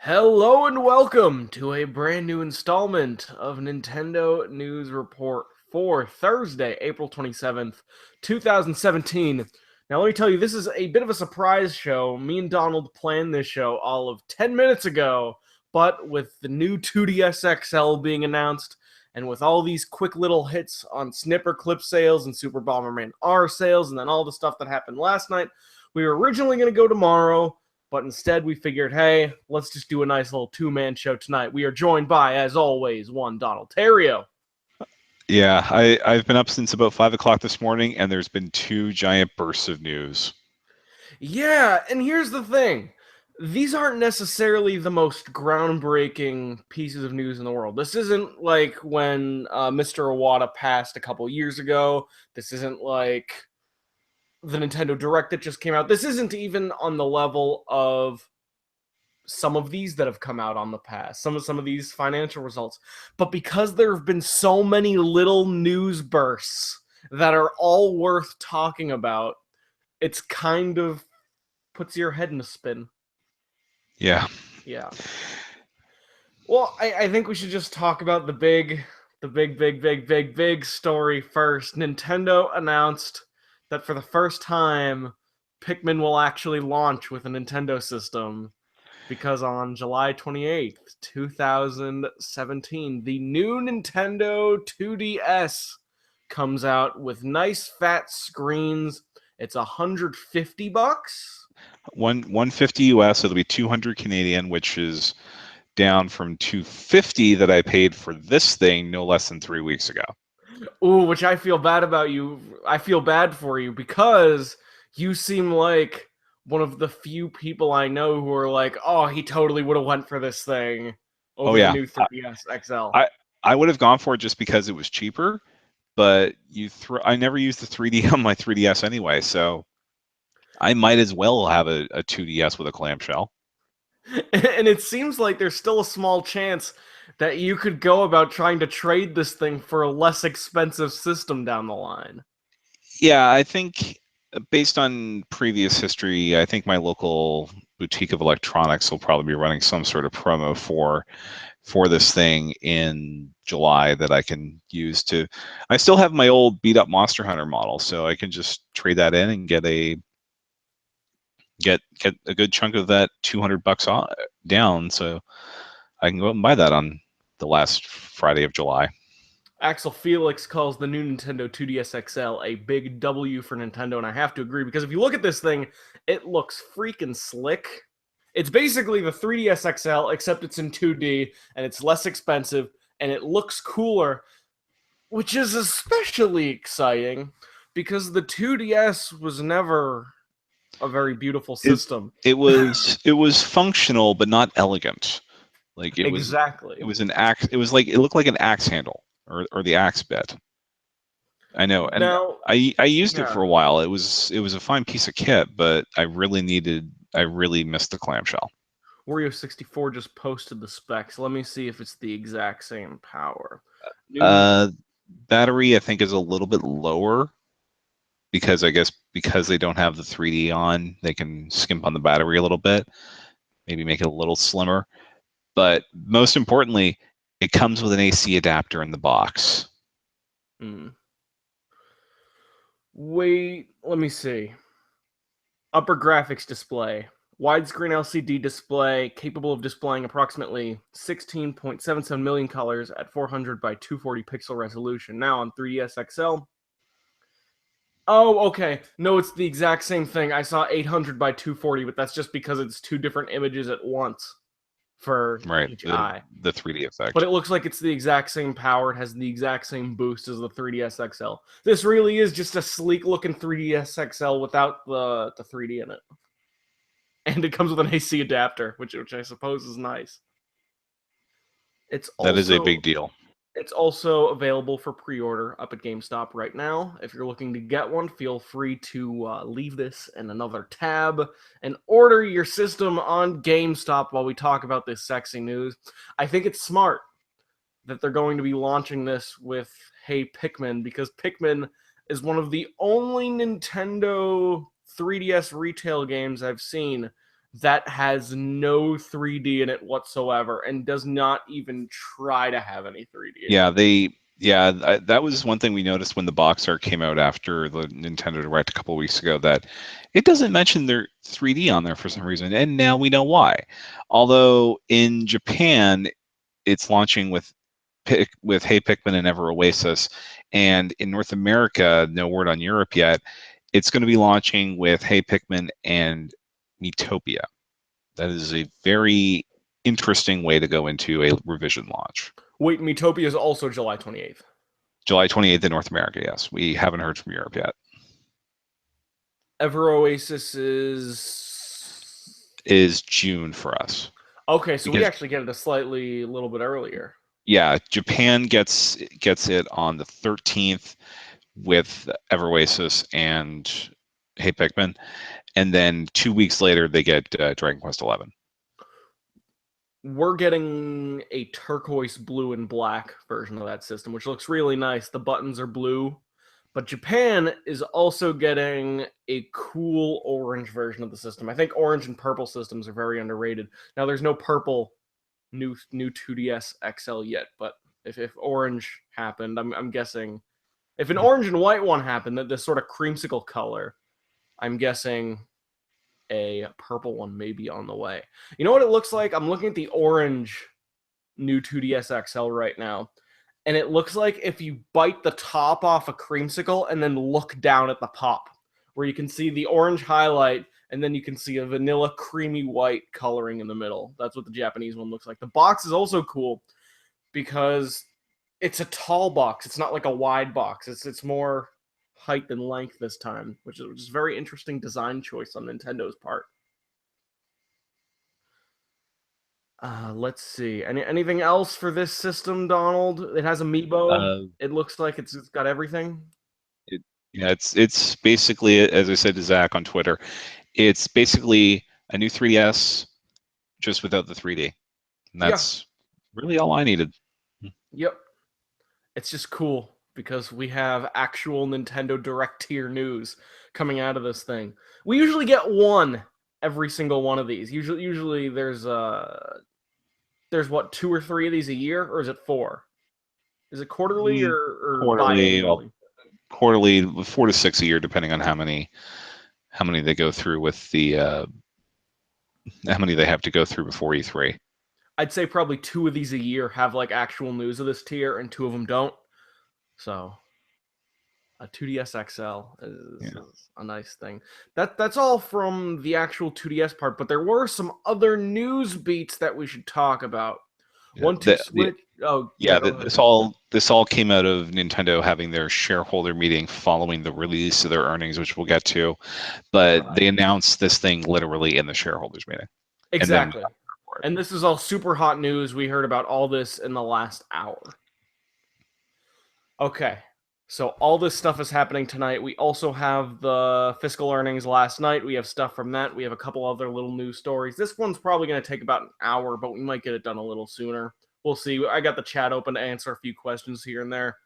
Hello and welcome to a brand new installment of Nintendo News Report for Thursday, April 27th, 2017. Now, let me tell you, this is a bit of a surprise show. Me and Donald planned this show all of 10 minutes ago, but with the new 2DS XL being announced, and with all these quick little hits on Snipper Clip sales and Super Bomberman R sales, and then all the stuff that happened last night, we were originally going to go tomorrow. But instead, we figured, hey, let's just do a nice little two-man show tonight. We are joined by, as always, one Donald Terrio. Yeah, I've been up since about 5 o'clock this morning, and there's been two giant bursts of news. Yeah, and here's the thing. These aren't necessarily the most groundbreaking pieces of news in the world. This isn't like when Mr. Iwata passed a couple years ago. This isn't like the Nintendo Direct that just came out. This isn't even on the level of some of these that have come out on the past, some of these financial results. But because there have been so many little news bursts that are all worth talking about, it's kind of puts your head in a spin. Yeah. Yeah. Well, I think we should just talk about the big story first. Nintendo announced that for the first time, Pikmin will actually launch with a Nintendo system. Because on July 28th, 2017, the new Nintendo 2DS comes out with nice fat screens. It's $150. 150 US, it'll be 200 Canadian, which is down from 250 that I paid for this thing no less than 3 weeks ago. Ooh, which I feel bad about you. I feel bad for you because you seem like one of the few people I know who are like, oh, he totally would have went for this thing Oh over the yeah, new 3DS XL. I would have gone for it just because it was cheaper, but I never used the 3D on my 3DS anyway, so I might as well have a 2DS with a clamshell. And it seems like there's still a small chance that you could go about trying to trade this thing for a less expensive system down the line. Yeah, I think based on previous history, I think my local boutique of electronics will probably be running some sort of promo for this thing in July that I can use to. I still have my old beat up Monster Hunter model, so I can just trade that in and get a good chunk of that $200 down, so I can go out and buy that on the last Friday of July. Axel Felix calls the new Nintendo 2DS XL a big W for Nintendo, and I have to agree because if you look at this thing, it looks freaking slick. It's basically the 3DS XL, except it's in 2D and it's less expensive and it looks cooler, which is especially exciting because the 2DS was never a very beautiful It system. it was functional but not elegant. Like it Exactly. was an axe. It looked like an axe handle or the axe bit. I know, and Now, I used it yeah, for a while. It was a fine piece of kit, but I really missed the clamshell. Wario64 just posted the specs. Let me see if it's the exact same power. New, Uh, Battery I think is a little bit lower because I guess because they don't have the 3D on, they can skimp on the battery a little bit, maybe make it a little slimmer. But most importantly, it comes with an AC adapter in the box. hmm. Wait, let me see. Upper graphics display. Widescreen LCD display capable of displaying approximately 16.77 million colors at 400 by 240 pixel resolution. Now on 3DS XL. Oh, okay. No, it's the exact same thing. I saw 800 by 240, but that's just because it's two different images at once for Right, each the eye. the 3D But effect. it looks like it's the exact same power. It has the exact same boost as the 3DS XL. This really is just a sleek looking 3DS XL without the 3D in it. And it comes with an AC adapter, which I suppose is nice. It's That is a also big deal. it's also available for pre-order up at GameStop right now. If you're looking to get one, feel free to leave this in another tab and order your system on GameStop while we talk about this sexy news. I think it's smart that they're going to be launching this with Hey Pikmin because Pikmin is one of the only Nintendo 3DS retail games I've seen that has no 3D in it whatsoever and does not even try to have any 3D. Yeah, that was one thing we noticed when the box art came out after the Nintendo Direct a couple of weeks ago, that it doesn't mention their 3D on there for some reason, and now we know why. Although in Japan, it's launching with Hey Pikmin and Ever Oasis, and in North America, no word on Europe yet. It's going to be launching with Hey Pikmin and Miitopia. That is a very interesting way to go into a revision launch. Wait, Miitopia is also July 28th. July 28th in North America, yes. We haven't heard from Europe yet. Ever Oasis is June for us. Okay, so we actually get it a little bit earlier. Yeah, Japan gets it on the 13th with Ever Oasis and Hey Pikmin, and then 2 weeks later they get Dragon Quest XI. We're getting a turquoise blue and black version of that system, which looks really nice. The buttons are blue, but Japan is also getting a cool orange version of the system. I think orange and purple systems are very underrated. Now, there's no purple new 2DS XL yet, but if orange happened, I'm guessing if an orange and white one happened, that this sort of creamsicle color, I'm guessing a purple one may be on the way. You know what it looks like? I'm looking at the orange new 2DS XL right now, and it looks like if you bite the top off a creamsicle and then look down at the pop, where you can see the orange highlight and then you can see a vanilla creamy white coloring in the middle. That's what the Japanese one looks like. The box is also cool because it's a tall box. It's not like a wide box. It's more height than length this time, which is a very interesting design choice on Nintendo's part. Let's see. Anything else for this system, Donald? It has Amiibo. It looks like it's got everything. It's basically, as I said to Zach on Twitter, it's basically a new 3DS just without the 3D. And that's really all I needed. Yep. It's just cool because we have actual Nintendo Direct tier news coming out of this thing. We usually get one every single one of these. Usually there's what, 2 or 3 of these a year, or is it 4? Is it quarterly or quarterly? biannually? Quarterly, 4 to 6 a year, depending on how many they go through with the how many they have to go through before E3. I'd say probably 2 of these a year have like actual news of this tier, and 2 of them don't. So a 2DS XL is a nice thing. That's all from the actual 2DS part, but there were some other news beats that we should talk about. Switch. This all came out of Nintendo having their shareholder meeting following the release of their earnings, which we'll get to. But they announced this thing literally in the shareholders meeting. Exactly. And this is all super hot news. We heard about all this in the last hour. Okay. So all this stuff is happening tonight. We also have the fiscal earnings last night. We have stuff from that. We have a couple other little news stories. This one's probably going to take about an hour, but we might get it done a little sooner. We'll see. I got the chat open to answer a few questions here and there.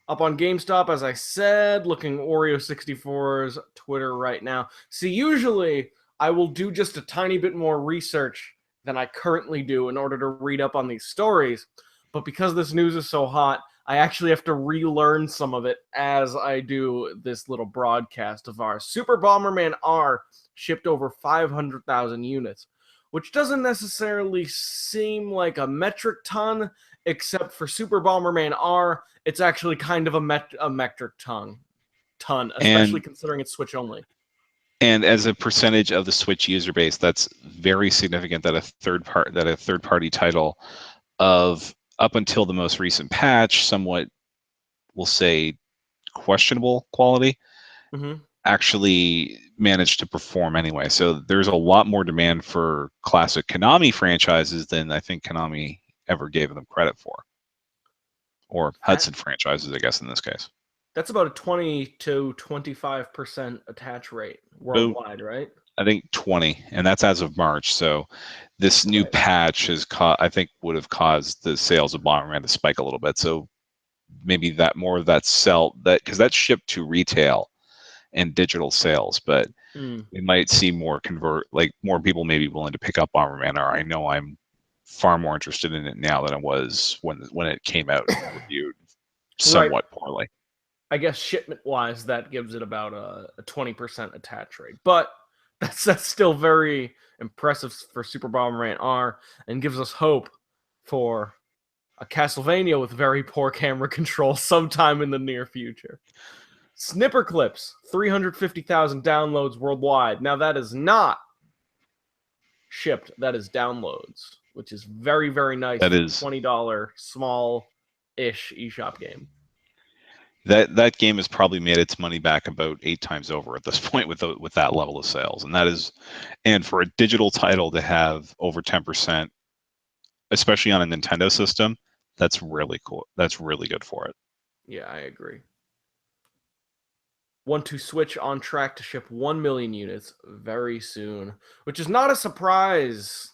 Up on GameStop, as I said, looking Oreo64's Twitter right now. See, usually I will do just a tiny bit more research than I currently do in order to read up on these stories. But because this news is so hot, I actually have to relearn some of it as I do this little broadcast of ours. Super Bomberman R shipped over 500,000 units, which doesn't necessarily seem like a metric ton, except for Super Bomberman R, it's actually kind of a metric ton, especially considering it's Switch only. And as a percentage of the Switch user base, that's very significant that a third party title of up until the most recent patch, somewhat, we'll say, questionable quality, actually managed to perform anyway. So there's a lot more demand for classic Konami franchises than I think Konami ever gave them credit for. Or Hudson franchises, I guess, in this case. That's about a 20 to 25% attach rate worldwide, right? I think 20, and that's as of March. So this new patch I think would have caused the sales of Bomberman to spike a little bit. So maybe more of that because that's shipped to retail and digital sales. But We might see more more people maybe willing to pick up Bomberman. Or I know I'm far more interested in it now than I was when it came out and reviewed Right. somewhat poorly. I guess shipment wise, that gives it about a 20% attach rate, but that's still very impressive for Super Bomberman R, and gives us hope for a Castlevania with very poor camera control sometime in the near future. Snipper Clips, 350,000 downloads worldwide. Now that is not shipped, that is downloads, which is very, very nice That for a is $20 small-ish eShop game. that game has probably made its money back about 8 times over at this point with that level of sales, and for a digital title to have over 10%, especially on a Nintendo system, that's really cool. That's really good for it. Yeah, I agree. 1-2-Switch on track to ship 1 million units very soon, which is not a surprise.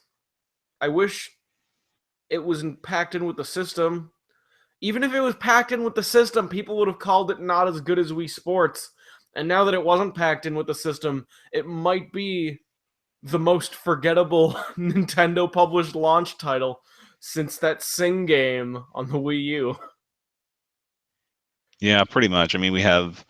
I wish it was packed in with the system. Even if it was packed in with the system, people would have called it not as good as Wii Sports. And now that it wasn't packed in with the system, it might be the most forgettable Nintendo published launch title since that Sing game on the Wii U. Yeah, pretty much. I mean, we have,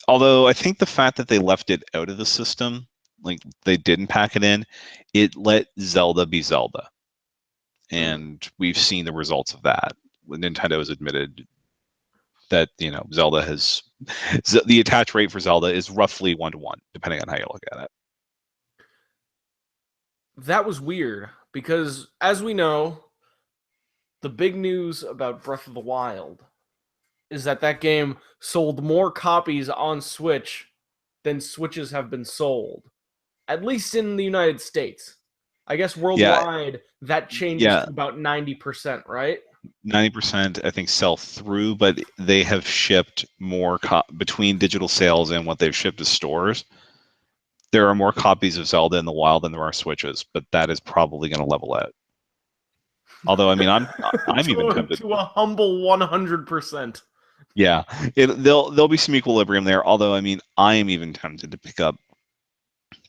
although I think the fact that they left it out of the system, like they didn't pack it in, it let Zelda be Zelda. And we've seen the results of that. Nintendo has admitted that, Zelda has the attach rate for Zelda is roughly 1-to-1, depending on how you look at it. That was weird because, as we know, the big news about Breath of the Wild is that game sold more copies on Switch than Switches have been sold, at least in the United States. I guess Yeah, worldwide that changes yeah, to about 90%, right? 90% I think sell through, but they have shipped more between digital sales and what they've shipped to stores. There are more copies of Zelda in the wild than there are Switches, but that is probably going to level out. Although, I mean, I'm even tempted. To a humble 100%. Yeah, there'll be some equilibrium there. Although, I mean, I am even tempted to pick up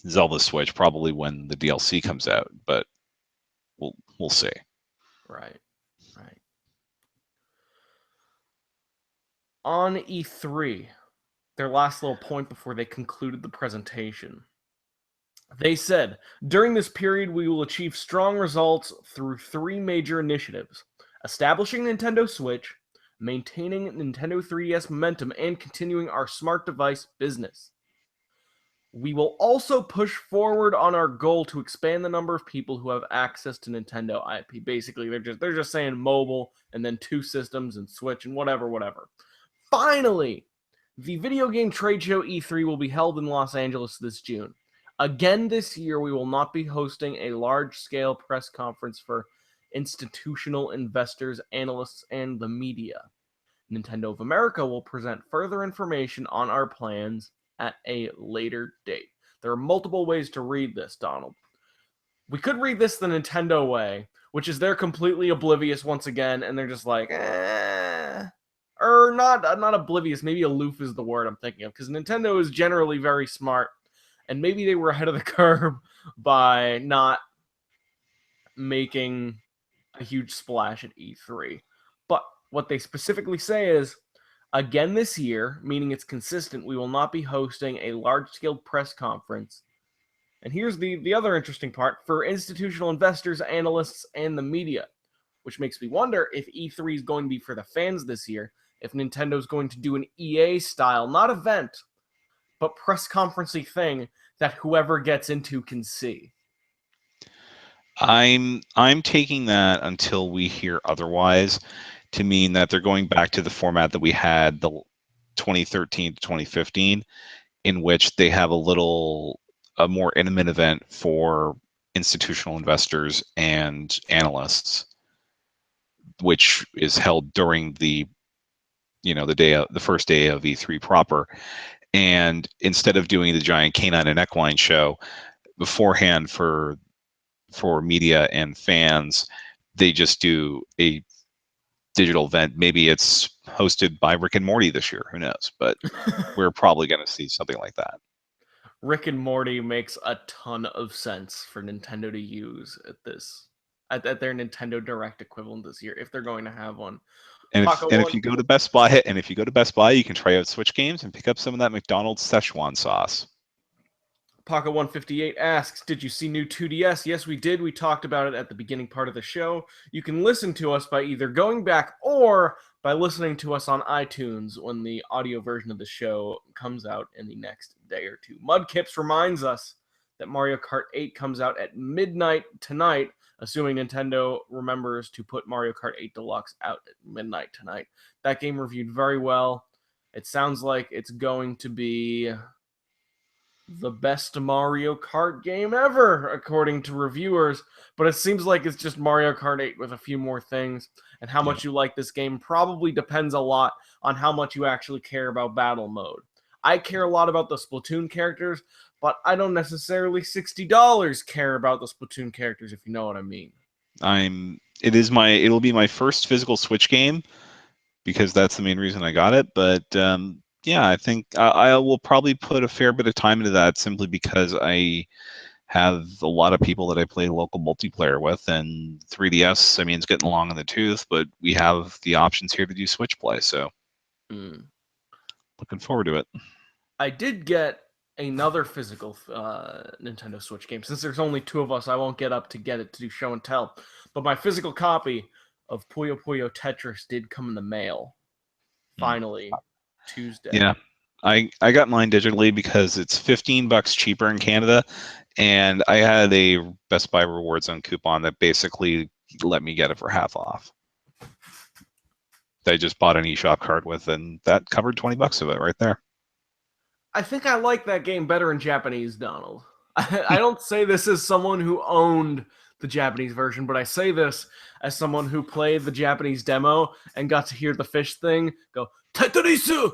Zelda Switch probably when the DLC comes out, but we'll see. Right, right. On E3, their last little point before they concluded the presentation, they said, during this period, we will achieve strong results through 3 major initiatives: establishing Nintendo Switch, maintaining Nintendo 3DS momentum, and continuing our smart device business. We will also push forward on our goal to expand the number of people who have access to Nintendo IP. Basically, they're just saying mobile and then 2 systems and Switch and whatever. Finally, the video game trade show E3 will be held in Los Angeles this June. Again this year, we will not be hosting a large-scale press conference for institutional investors, analysts, and the media. Nintendo of America will present further information on our plans at a later date. There are multiple ways to read this, Donald. We could read this the Nintendo way, which is they're completely oblivious once again, and they're just like, or not oblivious. Maybe aloof is the word I'm thinking of, because Nintendo is generally very smart, and maybe they were ahead of the curve by not making a huge splash at E3. But what they specifically say is, again this year, meaning it's consistent, we will not be hosting a large-scale press conference. And here's the other interesting part: for institutional investors, analysts, and the media, which makes me wonder if E3 is going to be for the fans this year, if Nintendo's going to do an EA style, not event, but press conferencey thing that whoever gets into can see. I'm taking that until we hear otherwise to mean that they're going back to the format that we had the 2013 to 2015, in which they have a more intimate event for institutional investors and analysts, which is held during the first day of E3 proper. And instead of doing the giant canine and equine show beforehand for media and fans, they just do a digital event. Maybe it's hosted by Rick and Morty this year. Who knows? But we're probably going to see something like that. Rick and Morty makes a ton of sense for Nintendo to use at their Nintendo Direct equivalent this year if they're going to have one. And if you go to Best Buy, you can try out Switch games and pick up some of that McDonald's Szechuan sauce. Pocket 158 asks, did you see new 2DS? Yes, we did. We talked about it at the beginning part of the show. You can listen to us by either going back or by listening to us on iTunes when the audio version of the show comes out in the next day or two. Mudkips reminds us that Mario Kart 8 comes out at midnight tonight, assuming Nintendo remembers to put Mario Kart 8 Deluxe out at midnight tonight. That game reviewed very well. It sounds like it's going to be the best Mario Kart game ever, according to reviewers. But it seems like it's just Mario Kart 8 with a few more things. And how much you like this game probably depends a lot on how much you actually care about battle mode. I care a lot about the Splatoon characters, but I don't necessarily $60 care about the Splatoon characters, if you know what I mean. It'll be my first physical Switch game because that's the main reason I got it. But yeah, I think I will probably put a fair bit of time into that simply because I have a lot of people that I play local multiplayer with, and 3DS, I mean, it's getting long in the tooth, but we have the options here to do Switch play, so looking forward to it. I did get another physical Nintendo Switch game. Since there's only two of us, I won't get up to get it to do show and tell. But my physical copy of Puyo Puyo Tetris did come in the mail. Finally, Tuesday. Yeah, I got mine digitally because it's $15 cheaper in Canada, and I had a Best Buy Rewards on coupon that basically let me get it for half off. I just bought an eShop card with, and that covered $20 of it right there. I think I like that game better in Japanese, Donald. I don't say this as someone who owned the Japanese version, but I say this as someone who played the Japanese demo and got to hear the fish thing go, Tetrisu!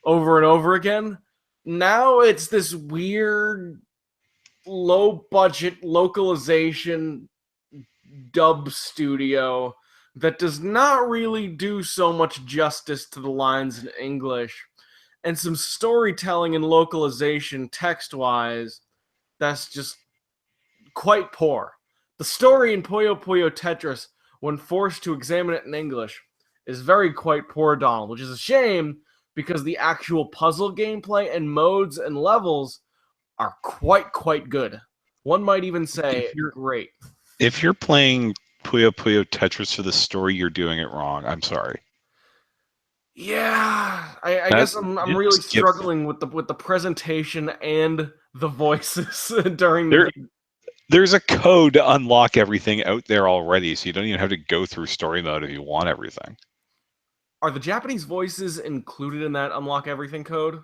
Over and over again. Now it's this weird, low-budget localization dub studio that does not really do so much justice to the lines in English, and some storytelling and localization text-wise that's just quite poor. The story in Puyo Puyo Tetris, when forced to examine it in English, is very quite poor, Donald, which is a shame because the actual puzzle gameplay and modes and levels are quite good. One might even say great. If you're playing Puyo Puyo Tetris for the story, you're doing it wrong. I'm sorry. Yeah, I guess I'm really struggling with the presentation and the voices during the game. There's a code to unlock everything out there already, so you don't even have to go through story mode if you want everything. Are the Japanese voices included in that unlock everything code?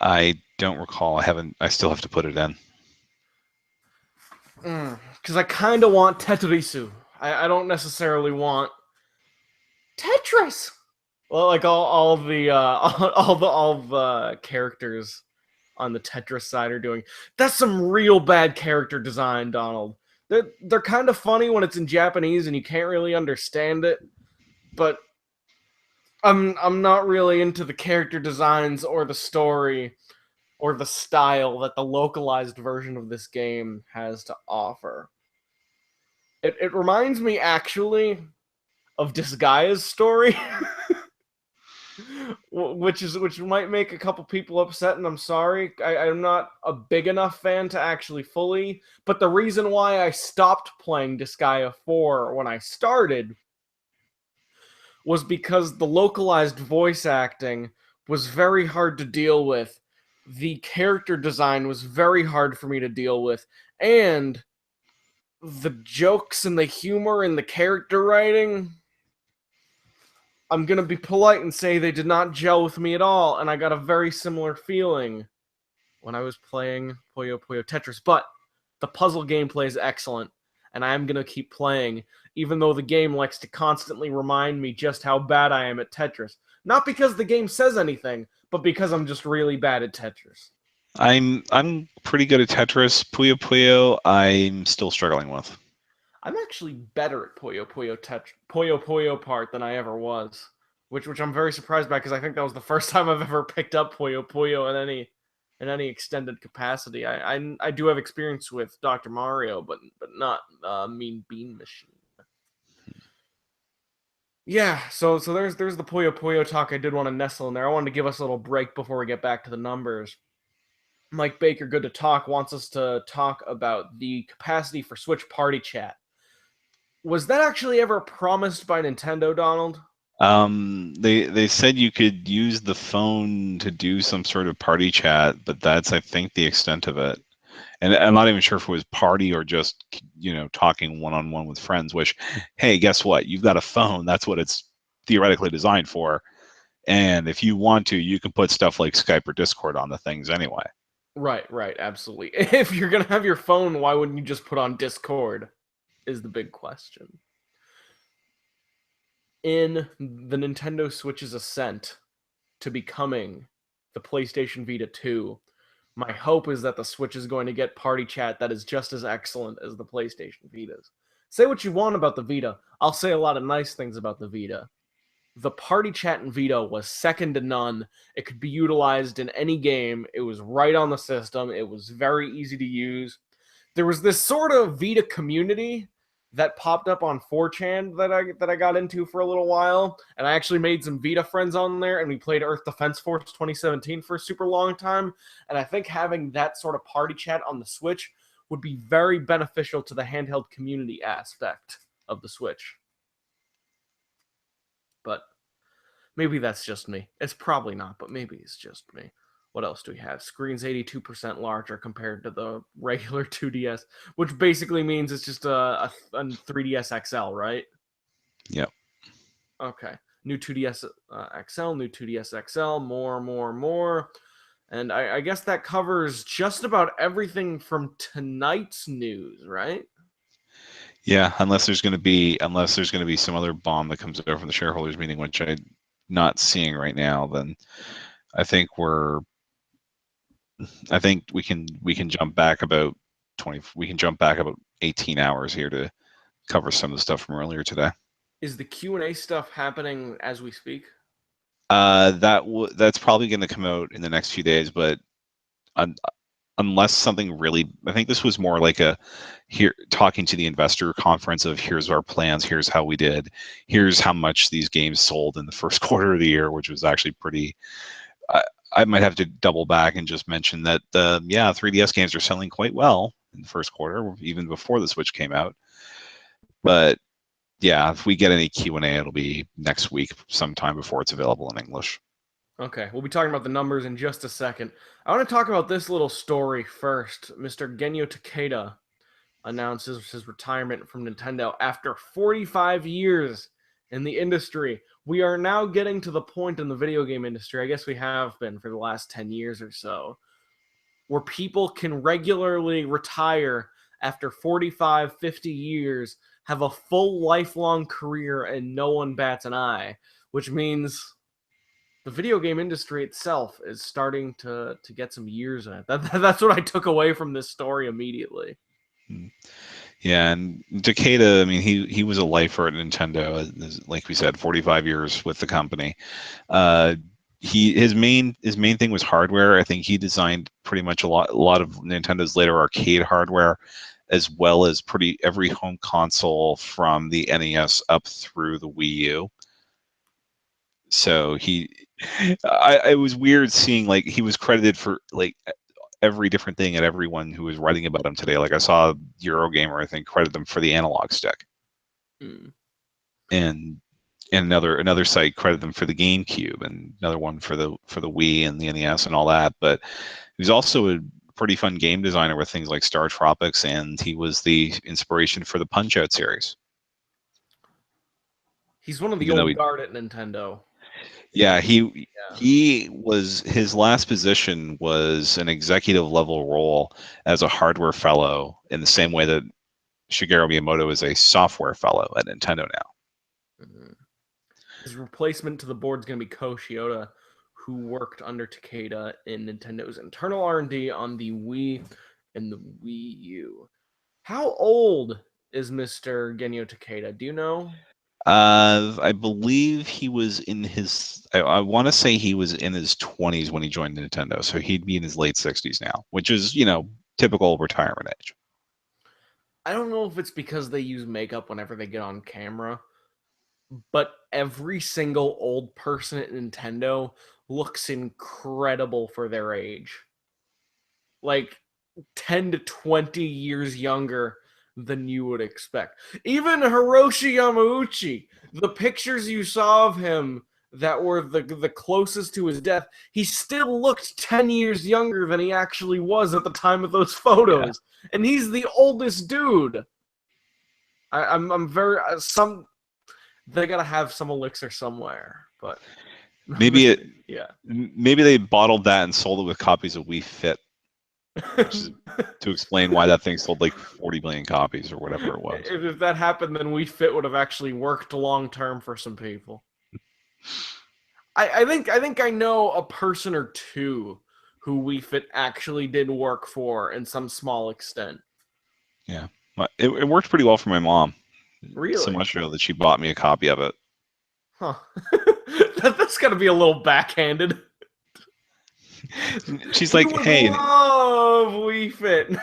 I don't recall. I still have to put it in. Because I kind of want Tetrisu. I don't necessarily want Tetris. Well, like all the characters on the Tetris side are doing. That's some real bad character design, Donald. They're kind of funny when it's in Japanese and you can't really understand it, but I'm not really into the character designs or the story or the style that the localized version of this game has to offer. It reminds me actually of Disgaea's story. which might make a couple people upset, and I'm sorry. I'm not a big enough fan to actually fully, but the reason why I stopped playing Disgaea 4 when I started was because the localized voice acting was very hard to deal with. The character design was very hard for me to deal with, and the jokes and the humor and the character writing, I'm going to be polite and say they did not gel with me at all, and I got a very similar feeling when I was playing Puyo Puyo Tetris. But the puzzle gameplay is excellent, and I am going to keep playing, even though the game likes to constantly remind me just how bad I am at Tetris. Not because the game says anything, but because I'm just really bad at Tetris. I'm pretty good at Tetris. Puyo Puyo, I'm still struggling with. I'm actually better at Puyo Puyo part than I ever was, which I'm very surprised by because I think that was the first time I've ever picked up Puyo Puyo in any in any extended capacity. I do have experience with Dr. Mario, but not Mean Bean Machine. Yeah, so there's the Puyo Puyo talk I did want to nestle in there. I wanted to give us a little break before we get back to the numbers. Mike Baker, good to talk, wants us to talk about the capacity for Switch Party Chat. Was that actually ever promised by Nintendo, Donald? They said you could use the phone to do some sort of party chat, but that's I think the extent of it. And I'm not even sure if it was party or just talking one on one with friends. Which, hey, guess what? You've got a phone. That's what it's theoretically designed for. And if you want to, you can put stuff like Skype or Discord on the things anyway. Right, absolutely. If you're gonna have your phone, why wouldn't you just put on Discord? Is the big question. In the Nintendo Switch's ascent to becoming the PlayStation Vita 2, my hope is that the Switch is going to get party chat that is just as excellent as the PlayStation Vitas. Say what you want about the Vita. I'll say a lot of nice things about the Vita. The party chat in Vita was second to none. It could be utilized in any game. It was right on the system. It was very easy to use. There was this sort of Vita community that popped up on 4chan that I got into for a little while, and I actually made some Vita friends on there, and we played Earth Defense Force 2017 for a super long time. And I think having that sort of party chat on the Switch would be very beneficial to the handheld community aspect of the Switch. But maybe that's just me. It's probably not, but maybe it's just me. What else do we have? Screen's 82% larger compared to the regular 2DS, which basically means it's just a 3DS XL, right? Yep. Okay. New 2DS XL, new 2DS XL, more. And I guess that covers just about everything from tonight's news, right? Yeah, unless there's going to be some other bomb that comes over from the shareholders meeting, which I'm not seeing right now, then I think we can jump back about 20. We can jump back about 18 hours here to cover some of the stuff from earlier today. Is the Q&A stuff happening as we speak? That's probably going to come out in the next few days, but unless something really, I think this was more like a here talking to the investor conference of here's our plans, here's how we did, here's how much these games sold in the first quarter of the year, which was actually pretty. I might have to double back and just mention that 3DS games are selling quite well in the first quarter, even before the Switch came out. But yeah, if we get any Q&A, it'll be next week, sometime before it's available in English. Okay, we'll be talking about the numbers in just a second. I want to talk about this little story first. Mr. Genyo Takeda announces his retirement from Nintendo after 45 years in the industry. We are now getting to the point in the video game industry, I guess we have been for the last 10 years or so, where people can regularly retire after 45, 50 years, have a full lifelong career, and no one bats an eye, which means the video game industry itself is starting to get some years in it. That's what I took away from this story immediately. Yeah, and Takeda, I mean, he was a lifer at Nintendo, like we said, 45 years with the company. His main thing was hardware. I think he designed pretty much a lot of Nintendo's later arcade hardware, as well as pretty every home console from the NES up through the Wii U. So it was weird seeing like he was credited for like every different thing and everyone who was writing about him today. Like I saw Eurogamer, I think, credit them for the analog stick, and another site credit them for the GameCube, and another one for the Wii and the NES and all that. But he was also a pretty fun game designer with things like Star Tropics, and he was the inspiration for the Punch Out series. He's one of the Even though old he, guard at Nintendo. yeah, Yeah. he was his last position was an executive level role as a hardware fellow, in the same way that Shigeru Miyamoto is a software fellow at Nintendo now. Mhm. His replacement to the board is going to be Ko Shiota, who worked under Takeda in Nintendo's internal R&D on the Wii and the Wii U. How old is Mr. Genyo Takeda? Do you know? I believe he was in his. I want to say he was in his 20s when he joined Nintendo, so he'd be in his late 60s now, which is typical retirement age. I don't know if it's because they use makeup whenever they get on camera, but every single old person at Nintendo looks incredible for their age. Like 10 to 20 years younger than you would expect. Even Hiroshi Yamauchi, the pictures you saw of him that were the closest to his death, he still looked 10 years younger than he actually was at the time of those Yeah, photos. And he's the oldest dude. I'm very some they gotta have some elixir somewhere, but maybe it. yeah. Maybe they bottled that and sold it with copies of Wii Fit, which is to explain why that thing sold like 40 million copies or whatever it was. If that happened, then Wii Fit would have actually worked long term for some people. I think I know a person or two who Wii Fit actually did work for in some small extent. Yeah, it worked pretty well for my mom. So Really? much so that she bought me a copy of it. Huh. That's got to be a little backhanded. She's We like, would "Hey, love Wii Fit.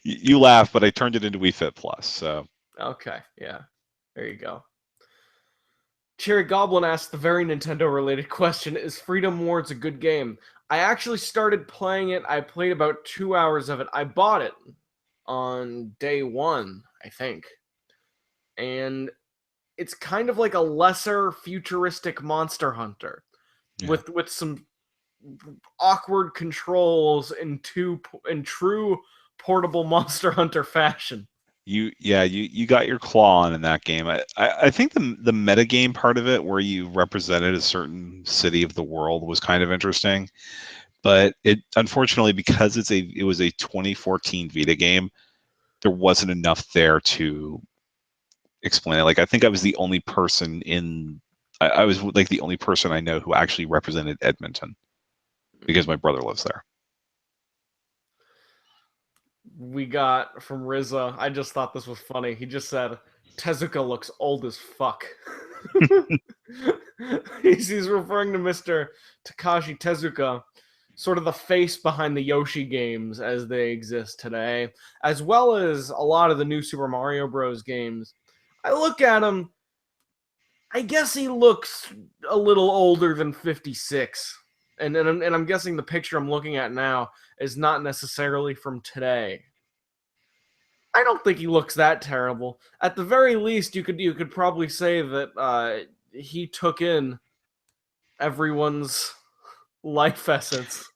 you laugh, but I turned it into Wii Fit Plus." So Okay, yeah. There you go. Cherry Goblin asked the very Nintendo related question: is Freedom Wars a good game? I actually started playing it. I played about 2 hours of it. I bought it on day one, I think. And it's kind of like a lesser futuristic Monster Hunter yeah, with some awkward controls in true portable Monster Hunter fashion. you got your claw on in that game. I think the metagame part of it, where you represented a certain city of the world, was kind of interesting. But it unfortunately, because it was a 2014 Vita game, there wasn't enough there to explain it. Like I think I was the only person in. I was like the only person I know who actually represented Edmonton because my brother lives there. We got from Rizza. I just thought this was funny. He just said Tezuka looks old as fuck. he's referring to Mr. Takashi Tezuka, sort of the face behind the Yoshi games as they exist today, as well as a lot of the new Super Mario Bros. Games. I look at him, I guess he looks a little older than 56. And I'm guessing the picture I'm looking at now is not necessarily from today. I don't think he looks that terrible. At the very least, you could probably say that he took in everyone's life essence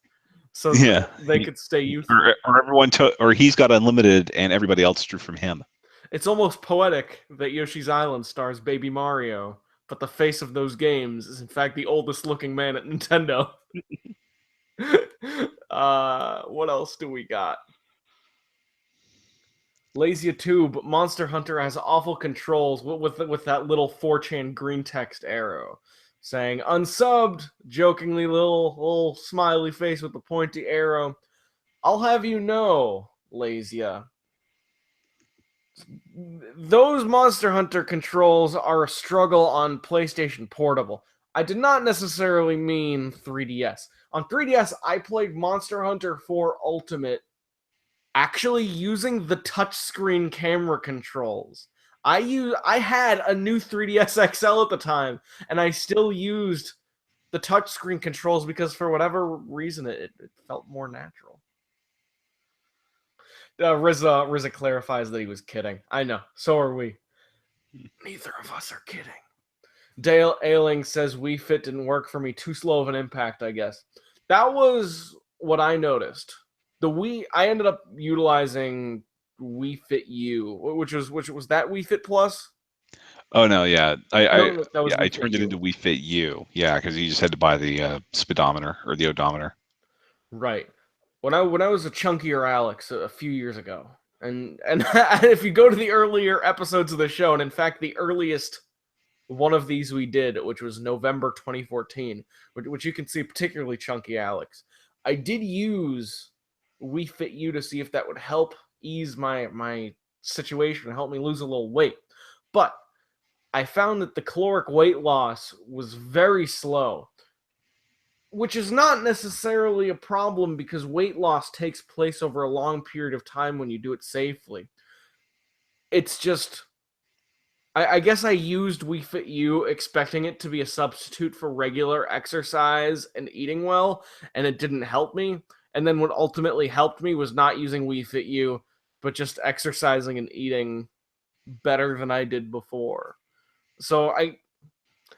so that Yeah, they could stay youthful. or everyone or he's got unlimited and everybody else drew from him. It's almost poetic that Yoshi's Island stars Baby Mario, but the face of those games is in fact the oldest looking man at Nintendo. What else do we got? Lazy Tube, Monster Hunter has awful controls with that little 4chan green text arrow saying unsubbed, jokingly little smiley face with the pointy arrow. I'll have you know, Lazia, those Monster Hunter controls are a struggle on PlayStation Portable. I did not necessarily mean 3DS. On 3DS, I played Monster Hunter 4 Ultimate actually using the touchscreen camera controls. I had a new 3DS XL at the time, and I still used the touchscreen controls because for whatever reason it felt more natural. Rizza clarifies that he was kidding. I know, so are we. Neither of us are kidding. Dale Ailing says Wii Fit didn't work for me. Too slow of an impact, I guess. That was what I noticed. I ended up utilizing Wii Fit U, which was that Wii Fit Plus. Oh no, yeah, No, that was yeah, I Wii Fit turned it U. into Wii Fit U. Yeah, because you just had to buy the speedometer or the odometer. Right. When I was a chunkier Alex a few years ago, and if you go to the earlier episodes of the show, and in fact the earliest one of these we did, which was November 2014, which you can see particularly chunky Alex. I did use We Fit You to see if that would help ease my situation and help me lose a little weight. But I found that the caloric weight loss was very slow, which is not necessarily a problem because weight loss takes place over a long period of time when you do it safely. It's just I guess I used We Fit You expecting it to be a substitute for regular exercise and eating well, and it didn't help me. And then what ultimately helped me was not using We Fit You, but just exercising and eating better than I did before. So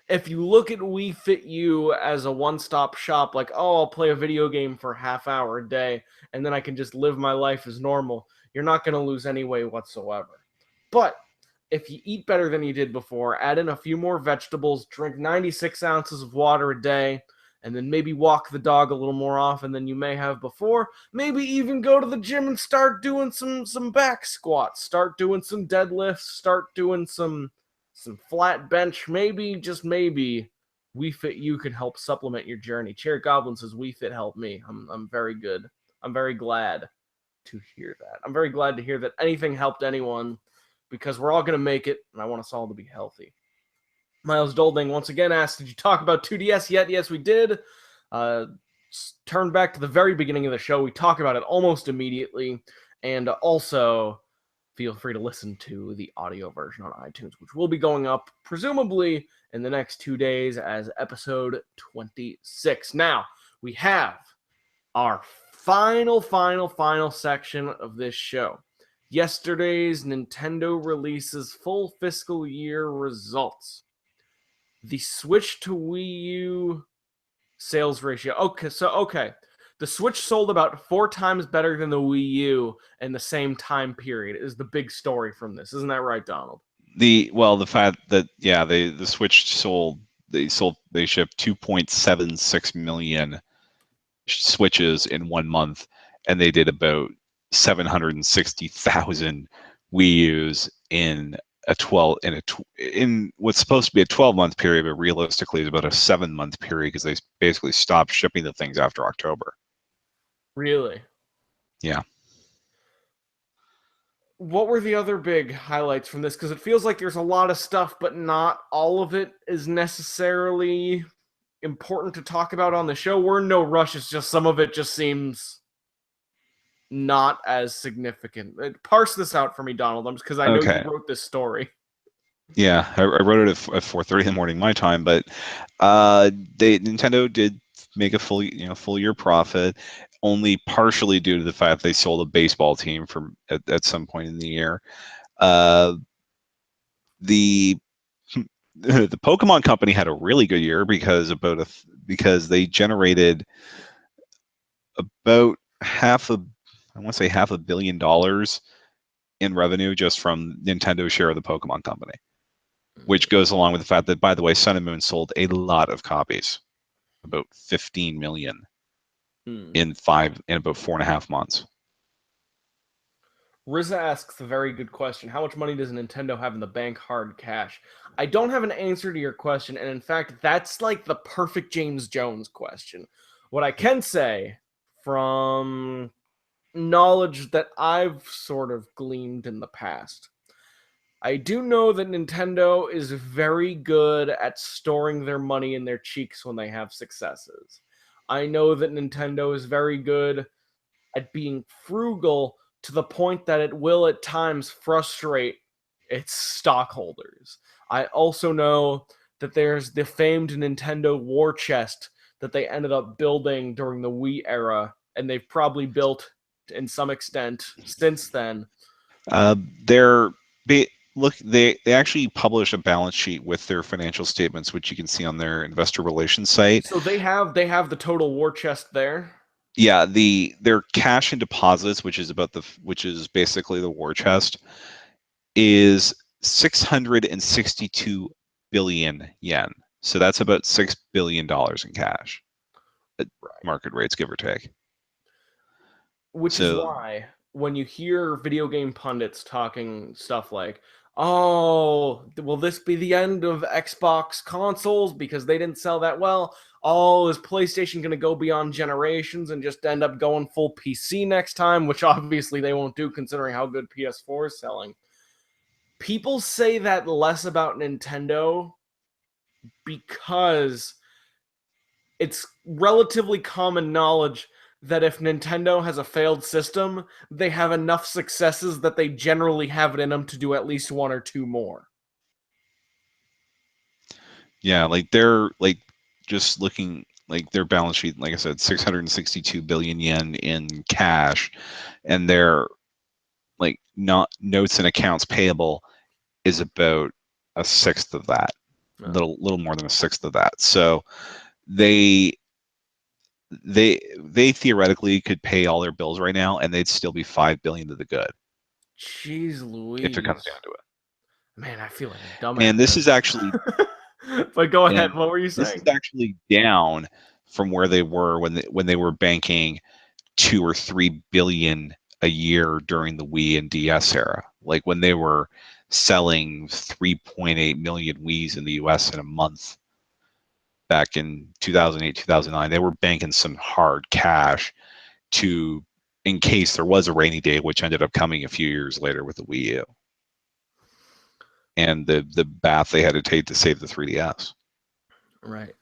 if you look at We Fit You as a one-stop shop, like, oh, I'll play a video game for a half hour a day, and then I can just live my life as normal, you're not going to lose any weight whatsoever. But if you eat better than you did before, add in a few more vegetables, drink 96 ounces of water a day, and then maybe walk the dog a little more often than you may have before, maybe even go to the gym and start doing some back squats, start doing some deadlifts, start doing some flat bench, maybe, just maybe, We Fit You can help supplement your journey. Chair Goblin says, We Fit helped me. I'm very good. I'm very glad to hear that. I'm very glad to hear that anything helped anyone because we're all going to make it, and I want us all to be healthy. Miles Dolding once again asked, did you talk about 2DS yet? Yes, we did. Turn back to the very beginning of the show. We talk about it almost immediately. And also, feel free to listen to the audio version on iTunes, which will be going up presumably in the next 2 days as episode 26. Now, we have our final section of this show. Yesterday's Nintendo releases full fiscal year results. The Switch to Wii U sales ratio. Okay. The Switch sold about 4 times better than the Wii U in the same time period is the big story from this. Isn't that right, Donald? The fact that the Switch they shipped 2.76 million Switches in 1 month, and they did about 760,000 Wii U's in what's supposed to be a 12-month period, but realistically is about a 7-month period because they basically stopped shipping the things after October. Really? Yeah. What were the other big highlights from this? Because it feels like there's a lot of stuff, but not all of it is necessarily important to talk about on the show. We're in no rush. It's just some of it just seems not as significant. Parse this out for me, Donald, because I know you wrote this story. Yeah, I wrote it at 4:30 in the morning my time, but Nintendo did make a full year profit, only partially due to the fact they sold a baseball team at some point in the year. The the Pokemon Company had a really good year because they generated about $500 million in revenue just from Nintendo's share of the Pokemon Company, which goes along with the fact that, by the way, Sun and Moon sold a lot of copies, about 15 million in about 4.5 months. Riza asks a very good question. How much money does Nintendo have in the bank hard cash? I don't have an answer to your question, and in fact, that's like the perfect James Jones question. What I can say from knowledge that I've sort of gleaned in the past, I do know that Nintendo is very good at storing their money in their cheeks when they have successes. I know that Nintendo is very good at being frugal to the point that it will at times frustrate its stockholders. I also know that there's the famed Nintendo war chest that they ended up building during the Wii era, and they've probably built in some extent since then. They actually publish a balance sheet with their financial statements, which you can see on their investor relations site. So they have the total war chest there. Yeah, their cash and deposits, which is basically the war chest, is 662 billion yen. So that's about $6 billion in cash at market rates, give or take. Which is why when you hear video game pundits talking stuff like, oh, will this be the end of Xbox consoles because they didn't sell that well? Oh, is PlayStation going to go beyond generations and just end up going full PC next time? Which obviously they won't do considering how good PS4 is selling. People say that less about Nintendo because it's relatively common knowledge that if Nintendo has a failed system, they have enough successes that they generally have it in them to do at least one or two more. Yeah, like they're like just looking like their balance sheet, like I said, 662 billion yen in cash, and their like not notes and accounts payable is about a sixth of that, little more than a sixth of that. So they they theoretically could pay all their bills right now, and they'd still be 5 billion to the good. Jeez If it Louise. comes down to it. Man, I feel like a dumbass. And this is actually but go ahead. What were you this saying? is actually down from where they were when they were banking 2 or 3 billion a year during the Wii and DS era. Like when they were selling 3.8 million Wiis in the US in a month back in 2008, 2009, they were banking some hard cash to in case there was a rainy day, which ended up coming a few years later with the Wii U and the bath they had to take to save the 3DS. Right.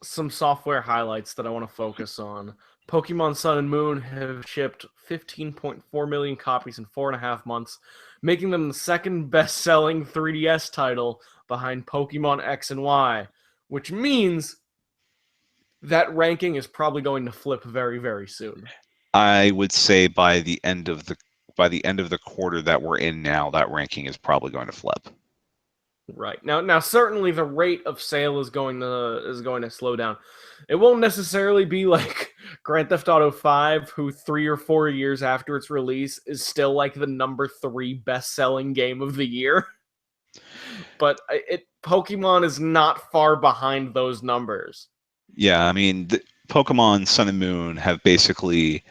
Some software highlights that I want to focus on. Pokemon Sun and Moon have shipped 15.4 million copies in 4.5 months, making them the second best selling 3DS title behind Pokemon X and Y, which means that ranking is probably going to flip very, very soon. I would say by the end of the quarter that we're in now, that ranking is probably going to flip. Right. Now certainly the rate of sale is going to slow down. It won't necessarily be like Grand Theft Auto 5, who 3 or 4 years after its release is still like the number 3 best-selling game of the year. But Pokemon is not far behind those numbers. Yeah, I mean, Pokemon Sun and Moon have basically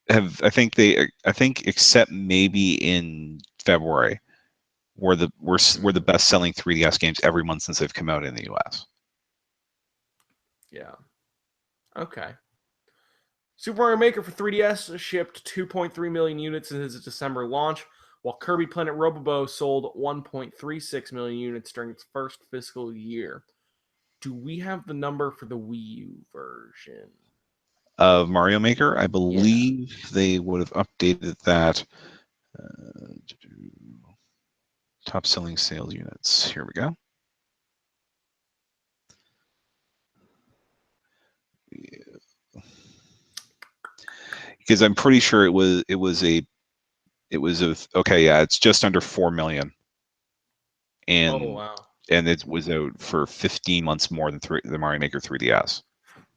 I think except maybe in February were the best selling 3DS games every month since they've come out in the US. Yeah. Okay. Super Mario Maker for 3DS shipped 2.3 million units in its December launch, while Kirby Planet Robobo sold 1.36 million units during its first fiscal year. Do we have the number for the Wii U version? Of Mario Maker, I Yeah. believe they would have updated that. Top selling sales units. Here we go. Because I'm pretty sure it was okay, yeah, it's just under 4 million. Oh And wow. and it was out for 15 months more than the Mario Maker 3DS.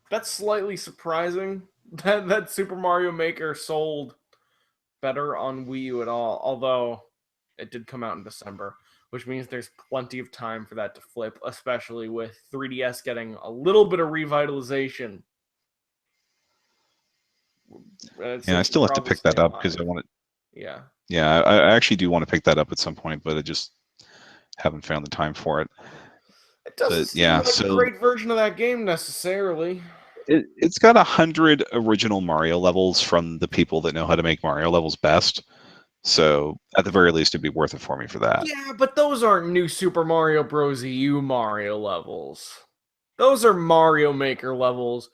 That's slightly surprising that Super Mario Maker sold better on Wii U at all, although it did come out in December, which means there's plenty of time for that to flip, especially with 3DS getting a little bit of revitalization. Yeah, I Since it's still have to probably pick that staying up because I alive. want it. Yeah. Yeah, I actually do want to pick that up at some point, but I just haven't found the time for it. It doesn't But seem yeah, like a so great version of that game necessarily. it's got 100 original Mario levels from the people that know how to make Mario levels best. So at the very least, it'd be worth it for me for that. Yeah, but those aren't new Super Mario Bros. U Mario levels. Those are Mario Maker levels,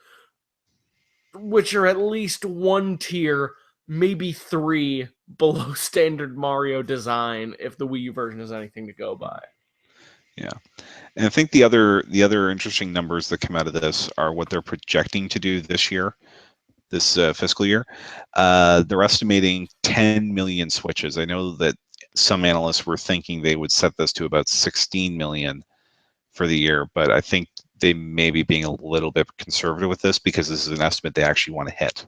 which are at least one tier, maybe 3 below standard Mario design if the Wii U version is anything to go by. Yeah. And I think the other interesting numbers that come out of this are what they're projecting to do this year, this fiscal year. They're estimating 10 million switches. I know that some analysts were thinking they would set this to about 16 million for the year, but I think they may be being a little bit conservative with this because this is an estimate they actually want to hit.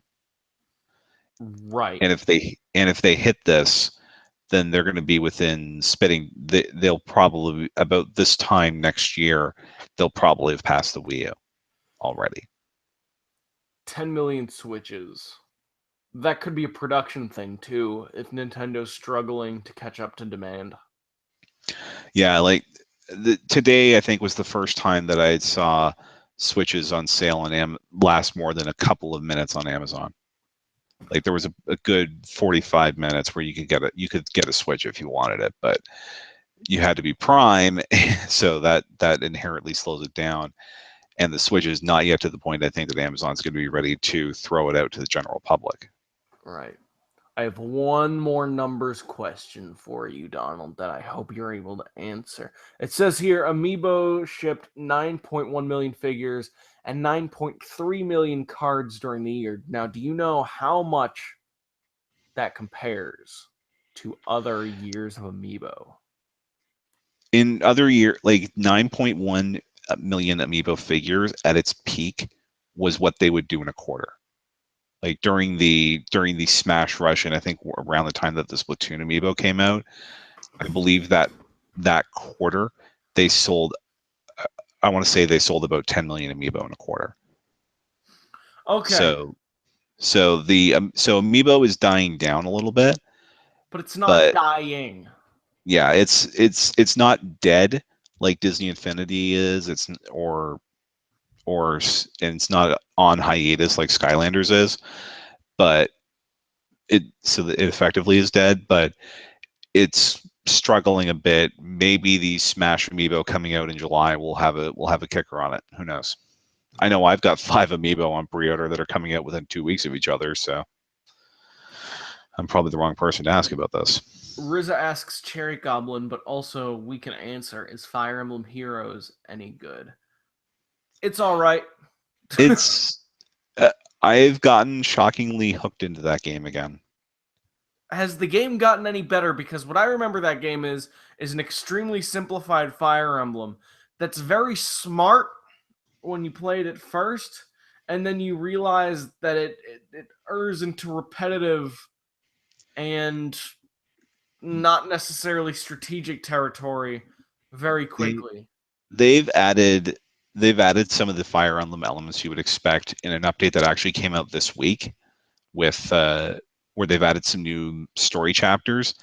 Right. And if they hit this, then they're going to be within spitting. They'll probably about this time next year, they'll probably have passed the Wii U already. 10 million Switches. That could be a production thing too, if Nintendo's struggling to catch up to demand. Yeah, like today I think was the first time that I saw Switches on sale and last more than a couple of minutes on Amazon. Like there was a good 45 minutes where you could get a Switch if you wanted it, but you had to be Prime, so that inherently slows it down. And the Switch is not yet to the point I think that Amazon's going to be ready to throw it out to the general public. Right. I have one more numbers question for you, Donald, that I hope you're able to answer. It says here Amiibo shipped 9.1 million figures and 9.3 million cards during the year. Now, do you know how much that compares to other years of Amiibo? In other year, like 9.1 million Amiibo figures at its peak was what they would do in a quarter. Like during the Smash Rush, and I think around the time that the Splatoon Amiibo came out, I believe that that quarter they sold. I want to say they sold about 10 million Amiibo in a quarter. Okay, So so Amiibo is dying down a little bit, but it's not but dying. yeah, it's not dead like Disney Infinity is. It's and it's not on hiatus like Skylanders is, but it effectively is dead, but it's struggling a bit. Maybe the Smash Amiibo coming out in July will have a kicker on it. Who knows? I know I've got 5 Amiibo on pre-order that are coming out within 2 weeks of each other, so I'm probably the wrong person to ask about this. Riza asks Cherry Goblin, but also we can answer: is Fire Emblem Heroes any good? It's all right. It's uh, I've gotten shockingly hooked into that game again. Has the game gotten any better? Because what I remember that game is an extremely simplified Fire Emblem that's very smart when you play it at first, and then you realize that it errs into repetitive and not necessarily strategic territory very They quickly. they've added they've added some of the Fire Emblem elements you would expect in an update that actually came out this week with where they've added some new story chapters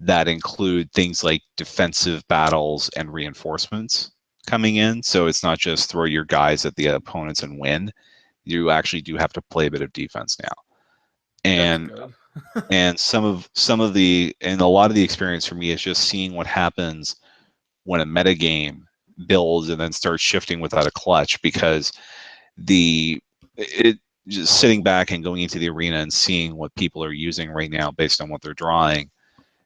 that include things like defensive battles and reinforcements coming in. So it's not just throw your guys at the opponents and win. You actually do have to play a bit of defense now. That's And good. some of the and a lot of the experience for me is just seeing what happens when a metagame builds and then starts shifting without a clutch because the it just sitting back and going into the arena and seeing what people are using right now based on what they're drawing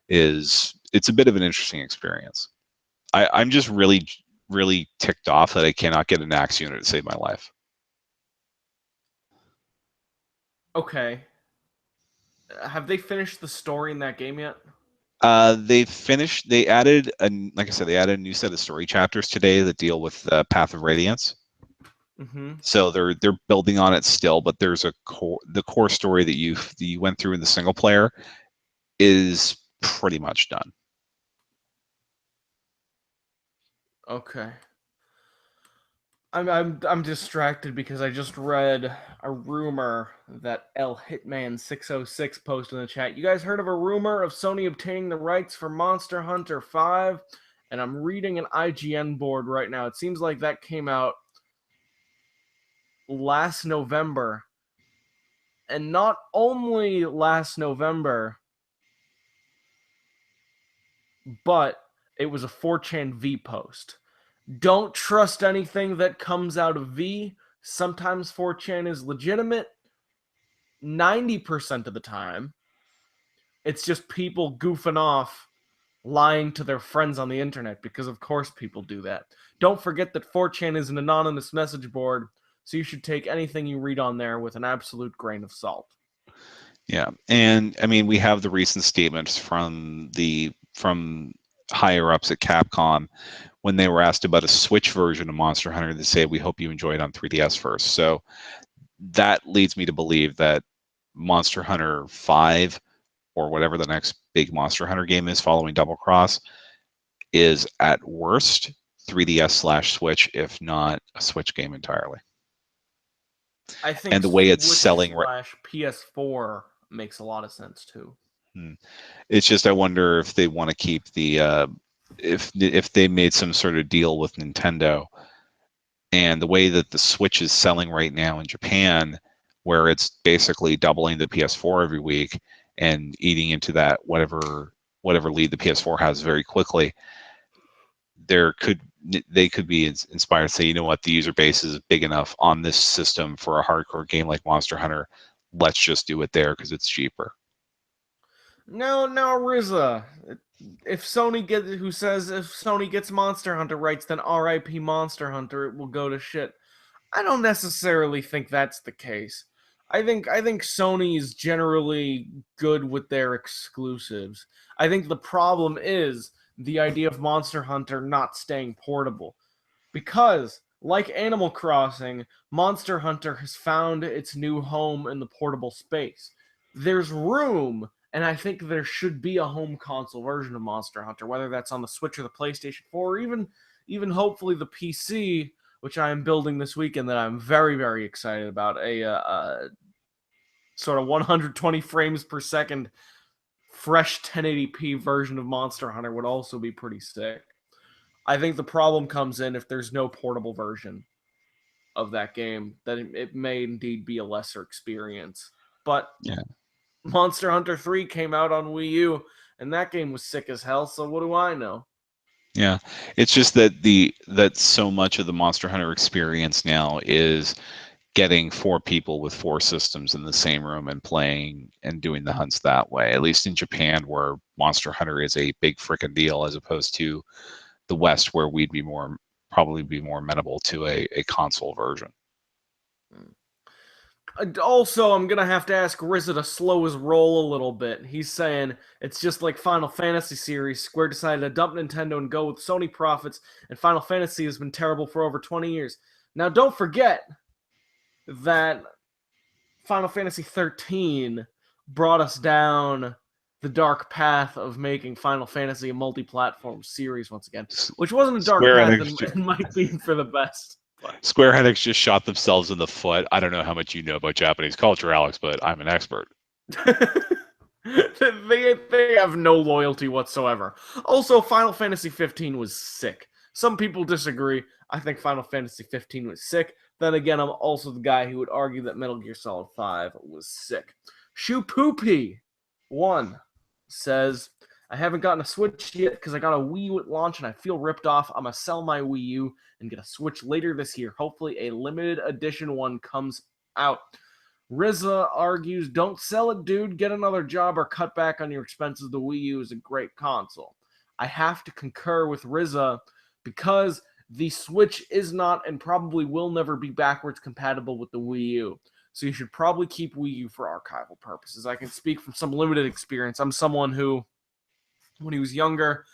it's a bit of an interesting experience. I'm just really ticked off that I cannot get an axe unit to save my life. Okay. Have they finished the story in that game yet? They finished. They added like I said, they added a new set of story chapters today that deal with Path of Radiance. Mm-hmm. So they're building on it still, but there's the core story that you went through in the single player is pretty much done. Okay. I'm distracted because I just read a rumor that L Hitman 606 posted in the chat. You guys heard of a rumor of Sony obtaining the rights for Monster Hunter 5? And I'm reading an IGN board right now. It seems like that came out last November. And not only last November, but it was a 4chan V post. Don't trust anything that comes out of V. Sometimes 4chan is legitimate. 90% of the time, it's just people goofing off, lying to their friends on the internet, because of course people do that. Don't forget that 4chan is an anonymous message board, so you should take anything you read on there with an absolute grain of salt. Yeah, and I mean we have the recent statements from higher ups at Capcom when they were asked about a Switch version of Monster Hunter. They say we hope you enjoy it on 3DS first. So that leads me to believe that Monster Hunter 5 or whatever the next big Monster Hunter game is following Double Cross is at worst 3DS/Switch, if not a Switch game entirely. I think And the way it's Switch selling right. slash PS4 makes a lot of sense too. It's just I wonder if they want to keep the if they made some sort of deal with Nintendo and the way that the Switch is selling right now in Japan, where it's basically doubling the PS4 every week and eating into that whatever lead the PS4 has very quickly. They could be inspired to say, you know what, the user base is big enough on this system for a hardcore game like Monster Hunter. Let's just do it there because it's cheaper. Now, RZA, if Sony gets Monster Hunter rights, then R.I.P. Monster Hunter, it will go to shit. I don't necessarily think that's the case. I think Sony is generally good with their exclusives. I think the problem is the idea of Monster Hunter not staying portable. Because, like Animal Crossing, Monster Hunter has found its new home in the portable space. There's room, and I think there should be a home console version of Monster Hunter, whether that's on the Switch or the PlayStation 4, or even hopefully the PC, which I am building this weekend that I'm very, very excited about. A sort of 120 frames per second fresh 1080p version of Monster Hunter would also be pretty sick. I think the problem comes in if there's no portable version of that game, that it may indeed be a lesser experience. But Yeah. Monster Hunter 3 came out on Wii U, and that game was sick as hell, so what do I know? Yeah, it's just that so much of the Monster Hunter experience now is getting 4 people with 4 systems in the same room and playing and doing the hunts that way. At least in Japan, where Monster Hunter is a big freaking deal, as opposed to the West, where we'd probably be more amenable to a console version. Also, I'm gonna have to ask RZA to slow his roll a little bit. He's saying it's just like Final Fantasy series. Square decided to dump Nintendo and go with Sony profits, and Final Fantasy has been terrible for over 20 years. Now, don't forget that Final Fantasy 13 brought us down the dark path of making Final Fantasy a multi-platform series once again, which wasn't a dark Square path Enix, and might be for the best. Square Enix just shot themselves in the foot. I don't know how much you know about Japanese culture, Alex, but I'm an expert. They have no loyalty whatsoever. Also, Final Fantasy 15 was sick. Some people disagree. I think Final Fantasy 15 was sick. Then again, I'm also the guy who would argue that Metal Gear Solid 5 was sick. Shoe Poopy 1 says, I haven't gotten a Switch yet because I got a Wii U at launch and I feel ripped off. I'm going to sell my Wii U and get a Switch later this year. Hopefully, a limited edition one comes out. RZA argues, don't sell it, dude. Get another job or cut back on your expenses. The Wii U is a great console. I have to concur with RZA because the Switch is not and probably will never be backwards compatible with the Wii U. So you should probably keep Wii U for archival purposes. I can speak from some limited experience. I'm someone who, when he was younger,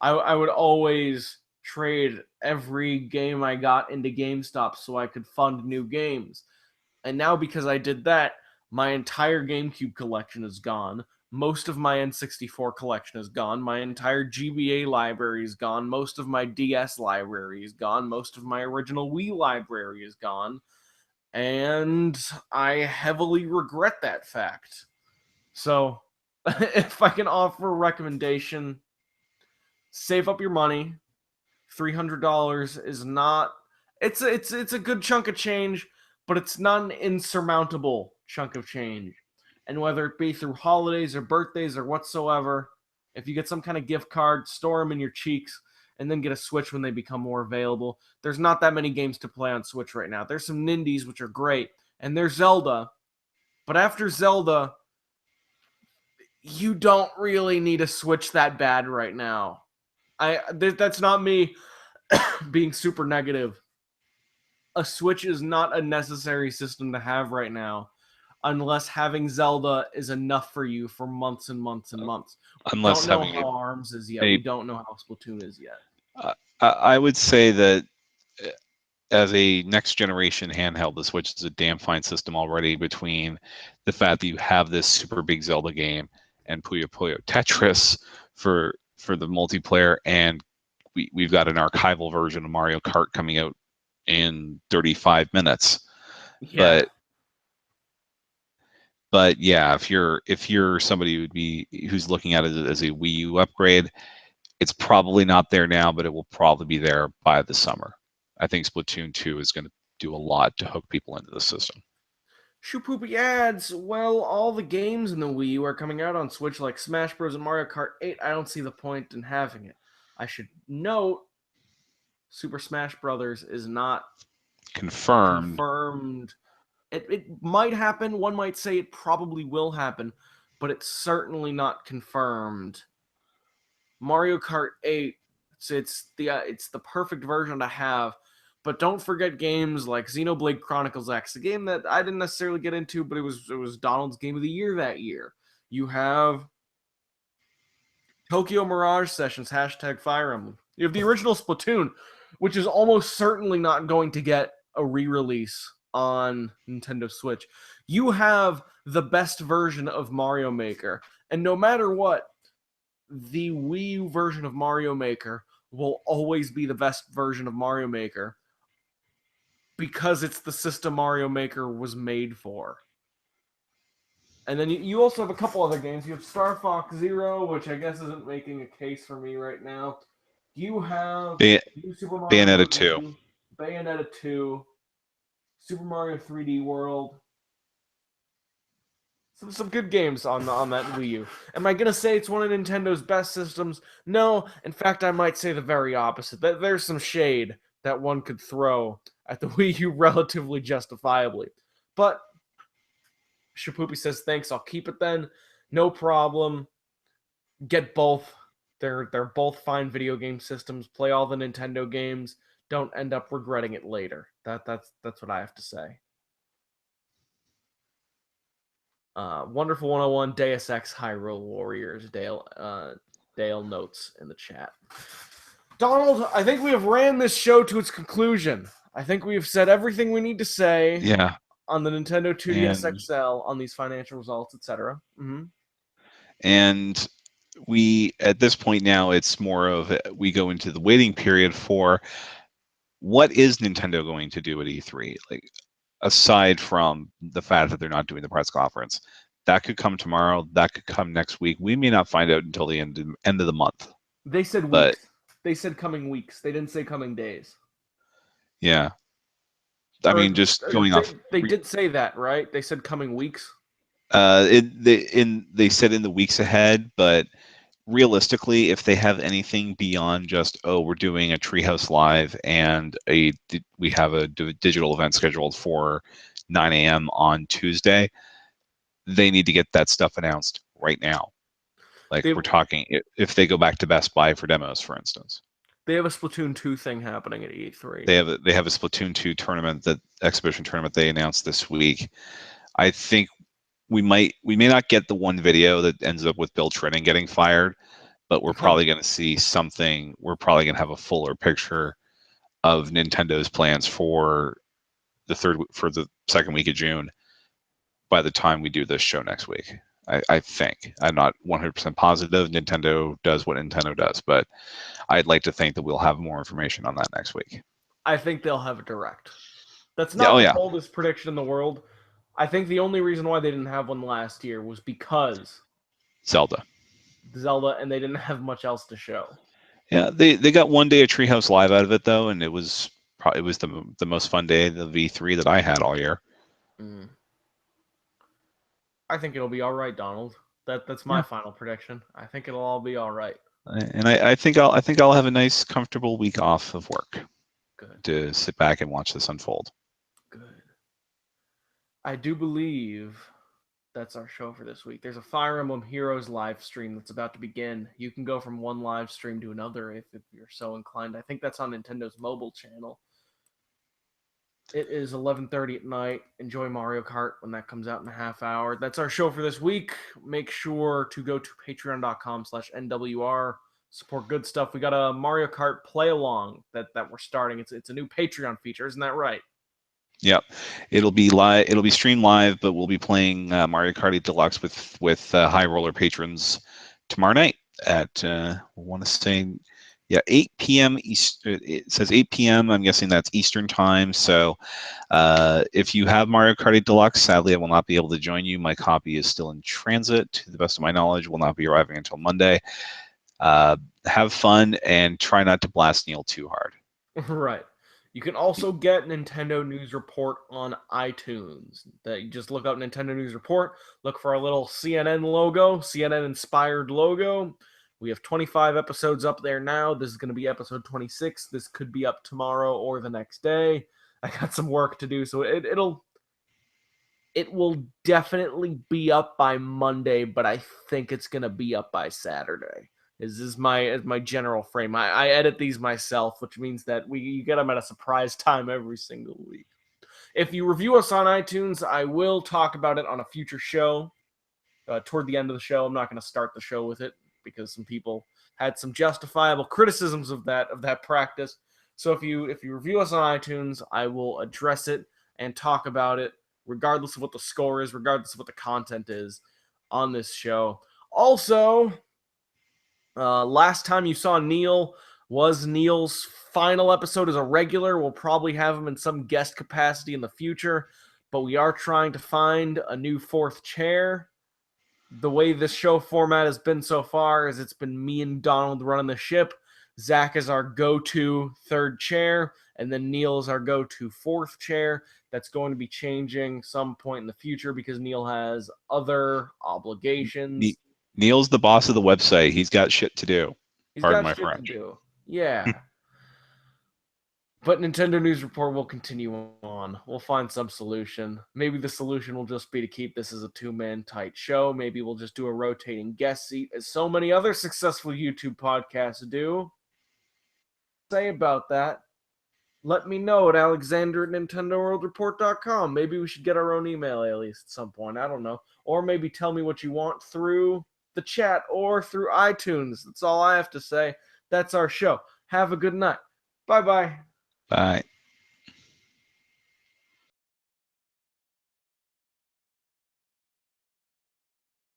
I would always trade every game I got into GameStop so I could fund new games. And now, because I did that, my entire GameCube collection is gone. Most of my N64 collection is gone. My entire GBA library is gone. Most of my DS library is gone. Most of my original Wii library is gone. And I heavily regret that fact. So, if I can offer a recommendation, save up your money. $300 is not. It's a good chunk of change, but it's not an insurmountable chunk of change. And whether it be through holidays or birthdays or whatsoever, if you get some kind of gift card, store them in your cheeks, and then get a Switch when they become more available. There's not that many games to play on Switch right now. There's some Nindies, which are great, and there's Zelda. But after Zelda, you don't really need a Switch that bad right now. That's not me being super negative. A Switch is not a necessary system to have right now, unless having Zelda is enough for you for months and months and months. We Unless don't know having how ARMS is yet. a We don't know how Splatoon is yet. I would say that as a next generation handheld, the Switch is a damn fine system already, between the fact that you have this super big Zelda game and Puyo Puyo Tetris for the multiplayer, and we've got an archival version of Mario Kart coming out in 35 minutes. Yeah. But yeah, if you're somebody who's looking at it as a Wii U upgrade, it's probably not there now, but it will probably be there by the summer. I think Splatoon 2 is going to do a lot to hook people into the system. Shoopoopy adds, well, all the games in the Wii U are coming out on Switch like Smash Bros. And Mario Kart 8. I don't see the point in having it. I should note Super Smash Brothers is not Confirmed. confirmed. It might happen. One might say it probably will happen, but it's certainly not confirmed. Mario Kart 8, it's the perfect version to have. But don't forget games like Xenoblade Chronicles X, a game that I didn't necessarily get into, but it was Donald's Game of the Year that year. You have Tokyo Mirage Sessions, hashtag Fire Emblem. You have the original Splatoon, which is almost certainly not going to get a re-release on Nintendo Switch. You have the best version of Mario Maker, and no matter what, the Wii U version of Mario Maker will always be the best version of Mario Maker because it's the system Mario Maker was made for. And then you also have a couple other games. You have Star Fox Zero, which I guess isn't making a case for me right now. You have New Super Mario Bayonetta Bros. 2. U, Bayonetta 2, Super Mario 3D World. Some good games on that Wii U. Am I gonna say it's one of Nintendo's best systems? No. In fact, I might say the very opposite. That there's some shade that one could throw at the Wii U relatively justifiably. But Shapoopy says, thanks, I'll keep it then. No problem. Get both. They're both fine video game systems. Play all the Nintendo games. Don't end up regretting it later. That's what I have to say. Wonderful 101 Deus Ex Hyrule Warriors. Dale notes in the chat. Donald, I think we have ran this show to its conclusion. I think we have said everything we need to say. Yeah. On the Nintendo 2DS XL, on these financial results, etc. Mm-hmm. And we, at this point now, it's more of we go into the waiting period for what is Nintendo going to do at E3? Like, aside from the fact that they're not doing the press conference, that could come tomorrow. That could come next week. We may not find out until the end of the month. They said weeks. They said coming weeks. They didn't say coming days. Yeah. I mean, just going off. They did say that, right? They said coming weeks. They said in the weeks ahead, but realistically, if they have anything beyond just, oh, we're doing a Treehouse Live and we have a digital event scheduled for 9 a.m. on Tuesday, they need to get that stuff announced right now. Like, we're talking if they go back to Best Buy for demos, for instance. They have a Splatoon 2 thing happening at E3. They have a Splatoon 2 tournament, that exhibition tournament they announced this week. I think we may not get the one video that ends up with Bill Trinen getting fired, but we're probably going to see something. We're probably going to have a fuller picture of Nintendo's plans for the second week of June by the time we do this show next week. I think. I'm not 100% positive Nintendo does what Nintendo does, but I'd like to think that we'll have more information on that next week. I think they'll have a direct. That's not the boldest prediction in the world. I think the only reason why they didn't have one last year was because Zelda, and they didn't have much else to show. Yeah, they got one day of Treehouse Live out of it though, and it was the most fun day of the V3 that I had all year. Mm. I think it'll be all right, Donald. That's my final prediction. I think it'll all be all right. And I think I'll have a nice, comfortable week off of work. Good. To sit back and watch this unfold. Good. I do believe that's our show for this week. There's a Fire Emblem Heroes live stream that's about to begin. You can go from one live stream to another if you're so inclined. I think that's on Nintendo's mobile channel. It is 11:30 at night. Enjoy Mario Kart when that comes out in a half hour. That's our show for this week. Make sure to go to patreon.com/NWR. Support good stuff. We got a Mario Kart play along that we're starting. It's a new Patreon feature, isn't that right? Yep, it'll be live. It'll be streamed live, but we'll be playing Mario Kart 8 Deluxe with High Roller patrons tomorrow night at I want to say 8 p.m. It says 8 p.m. I'm guessing that's Eastern time. So if you have Mario Kart 8 Deluxe, sadly I will not be able to join you. My copy is still in transit. To the best of my knowledge, will not be arriving until Monday. Have fun and try not to blast Neil too hard. Right. You can also get Nintendo News Report on iTunes. That you just look up Nintendo News Report, look for our little CNN logo, CNN inspired logo. We have 25 episodes up there now. This is going to be episode 26. This could be up tomorrow or the next day. I got some work to do, so it will definitely be up by Monday, but I think it's going to be up by Saturday. This is my general frame. I edit these myself, which means that you get them at a surprise time every single week. If you review us on iTunes, I will talk about it on a future show. Toward the end of the show, I'm not going to start the show with it because some people had some justifiable criticisms of that practice. So if you review us on iTunes, I will address it and talk about it, regardless of what the score is, regardless of what the content is on this show. Also, last time you saw Neil was Neil's final episode as a regular. We'll probably have him in some guest capacity in the future, but we are trying to find a new fourth chair. The way this show format has been so far is it's been me and Donald running the ship. Zach is our go-to third chair, and then Neil is our go-to fourth chair. That's going to be changing some point in the future because Neil has other obligations. Neil's the boss of the website. He's got shit to do. He's Pardon got my shit French. to do. Yeah. But Nintendo News Report will continue on. We'll find some solution. Maybe the solution will just be to keep this as a two-man tight show. Maybe we'll just do a rotating guest seat, as so many other successful YouTube podcasts do. Say about that. Let me know at alexander@nintendoworldreport.com. Maybe we should get our own email alias at some point. I don't know. Or maybe tell me what you want through the chat or through iTunes. That's all I have to say. That's our show. Have a good night. Bye-bye. Bye.